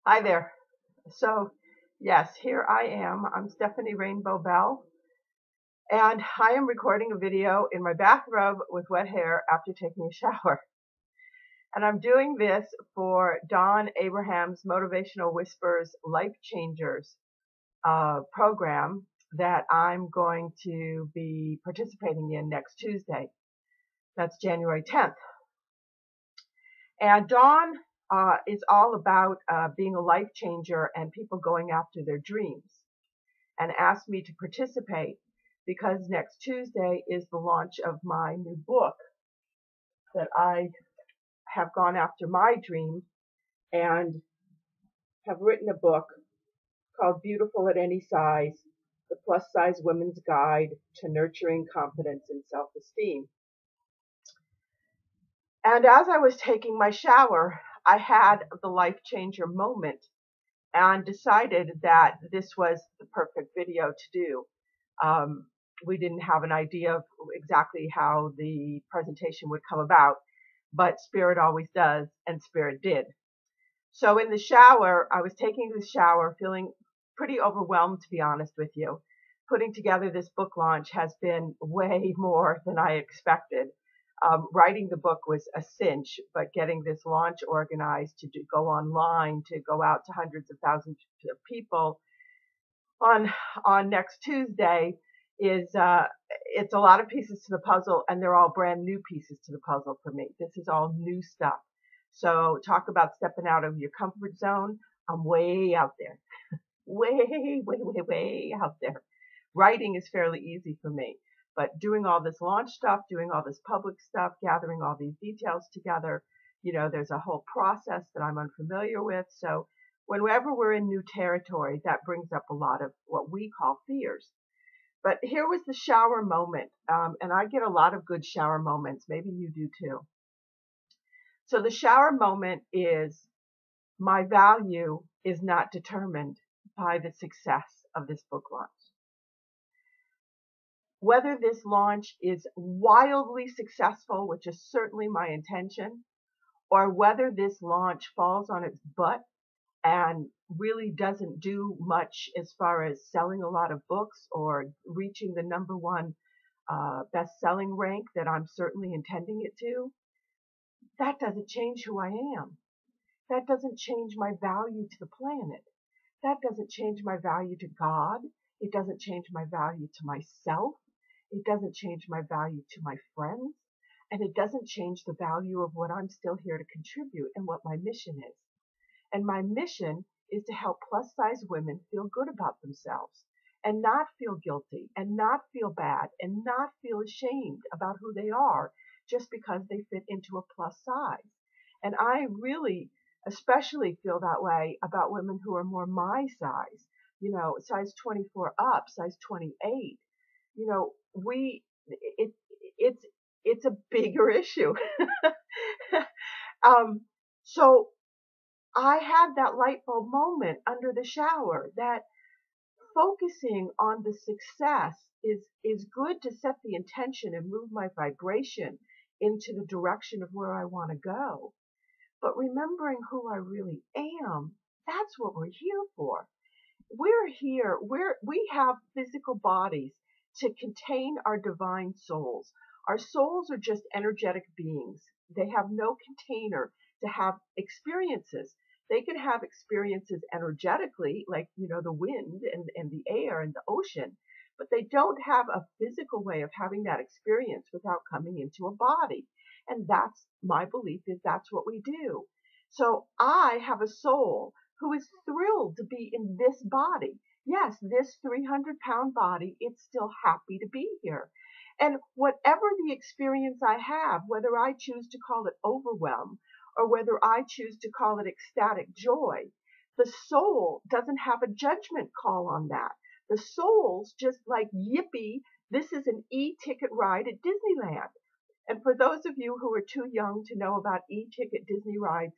Hi there. So, yes, here I am. I'm Stephanie Rainbow Bell, and I am recording a video in my bathrobe with wet hair after taking a shower. And I'm doing this for Don Abraham's Motivational Whispers Life Changers program that I'm going to be participating in next Tuesday. That's January 10th. And Dawn is all about being a life changer and people going after their dreams, and asked me to participate because next Tuesday is the launch of my new book that I have gone after my dream and have written a book called Beautiful at Any Size, the Plus Size Women's Guide to Nurturing Confidence and Self-Esteem. And as I was taking my shower, I had the life changer moment and decided that this was the perfect video to do. We didn't have an idea of exactly how the presentation would come about, but Spirit always does, and Spirit did. So in the shower, I was taking the shower feeling pretty overwhelmed, to be honest with you. Putting together this book launch has been way more than I expected. Writing the book was a cinch, but getting this launch organized to go online, to go out to hundreds of thousands of people on next Tuesday is it's a lot of pieces to the puzzle, and they're all brand new pieces to the puzzle for me. This is all new stuff. So talk about stepping out of your comfort zone. I'm way out there, way out there. Writing is fairly easy for me, but doing all this launch stuff, doing all this public stuff, gathering all these details together, there's a whole process that I'm unfamiliar with. So whenever we're in new territory, that brings up a lot of what we call fears. But here was the shower moment, and I get a lot of good shower moments. Maybe you do too. So the shower moment is, my value is not determined by the success of this book launch. Whether this launch is wildly successful, which is certainly my intention, or whether this launch falls on its butt and really doesn't do much as far as selling a lot of books or reaching the #1 best-selling rank that I'm certainly intending it to, that doesn't change who I am. That doesn't change my value to the planet. That doesn't change my value to God. It doesn't change my value to myself. It doesn't change my value to my friends. And it doesn't change the value of what I'm still here to contribute and what my mission is. And my mission is to help plus-size women feel good about themselves and not feel guilty and not feel bad and not feel ashamed about who they are just because they fit into a plus size. And I really especially feel that way about women who are more my size, size 24 up, size 28. It's a bigger issue. So I had that light bulb moment under the shower that focusing on the success is good to set the intention and move my vibration into the direction of where I want to go. But remembering who I really am, that's what we're here for. We're here, we have physical bodies to contain our divine souls. Our souls are just energetic beings. They have no container to have experiences. They can have experiences energetically, like, the wind and the air and the ocean, but they don't have a physical way of having that experience without coming into a body. And that's my belief, is that's what we do. So I have a soul who is thrilled to be in this body. Yes, this 300-pound body, it's still happy to be here. And whatever the experience I have, whether I choose to call it overwhelm or whether I choose to call it ecstatic joy, the soul doesn't have a judgment call on that. The soul's just like, yippee, this is an e-ticket ride at Disneyland. And for those of you who are too young to know about e-ticket Disney rides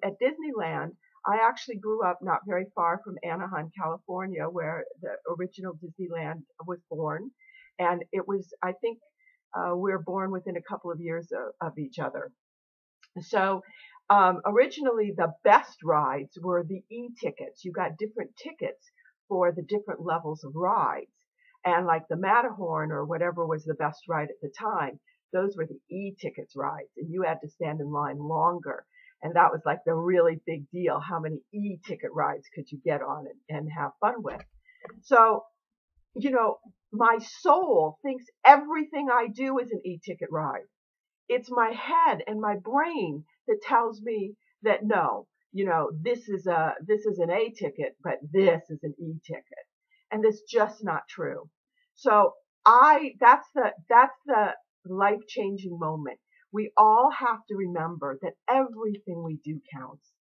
at Disneyland, I actually grew up not very far from Anaheim, California, where the original Disneyland was born. And it was, I think, we were born within a couple of years of each other. So Originally, the best rides were the e-tickets. You got different tickets for the different levels of rides. And like the Matterhorn or whatever was the best ride at the time, those were the e-tickets rides. And you had to stand in line longer. And that was like the really big deal. How many e-ticket rides could you get on and have fun with? So, my soul thinks everything I do is an e-ticket ride. It's my head and my brain that tells me that no, this is an A ticket, but this is an E ticket. And that's just not true. So that's the life-changing moment. We all have to remember that everything we do counts.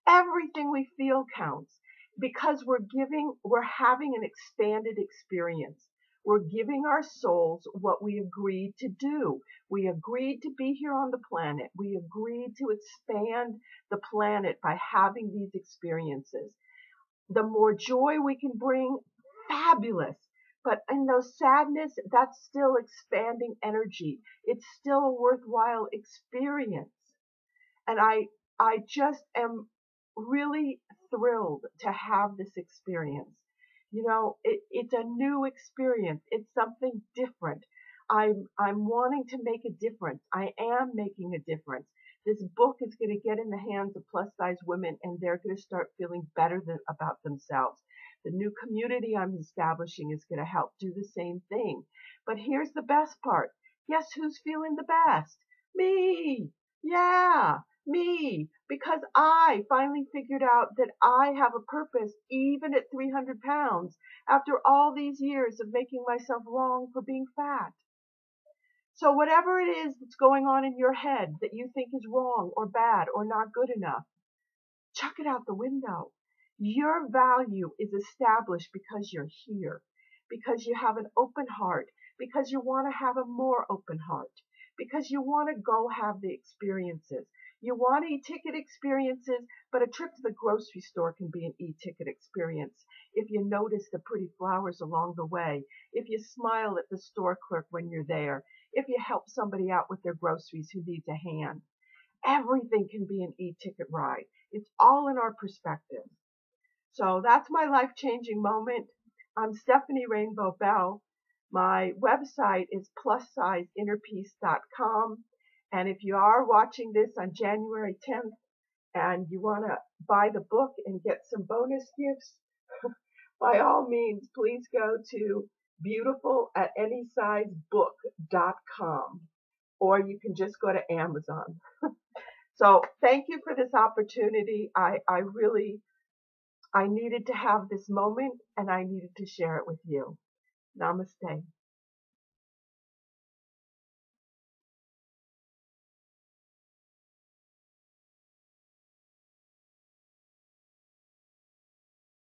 Everything we feel counts because we're having an expanded experience. We're giving our souls what we agreed to do. We agreed to be here on the planet. We agreed to expand the planet by having these experiences. The more joy we can bring, fabulous. But in those sadness, that's still expanding energy. It's still a worthwhile experience. And I just am really thrilled to have this experience. It's a new experience. It's something different. I'm wanting to make a difference. I am making a difference. This book is going to get in the hands of plus size women and they're going to start feeling better about themselves. The new community I'm establishing is going to help do the same thing. But here's the best part. Guess who's feeling the best? Me. Yeah, me. Because I finally figured out that I have a purpose even at 300 pounds after all these years of making myself wrong for being fat. So whatever it is that's going on in your head that you think is wrong or bad or not good enough, chuck it out the window. Your value is established because you're here, because you have an open heart, because you want to have a more open heart, because you want to go have the experiences. You want e-ticket experiences, but a trip to the grocery store can be an e-ticket experience. If you notice the pretty flowers along the way, if you smile at the store clerk when you're there, if you help somebody out with their groceries who needs a hand. Everything can be an e-ticket ride. It's all in our perspective. So that's my life-changing moment. I'm Stephanie Rainbow Bell. My website is plussizeinnerpeace.com. And if you are watching this on January 10th and you want to buy the book and get some bonus gifts, by all means, please go to beautifulatanySizeBook.com, or you can just go to Amazon. So thank you for this opportunity. I needed to have this moment and I needed to share it with you. Namaste.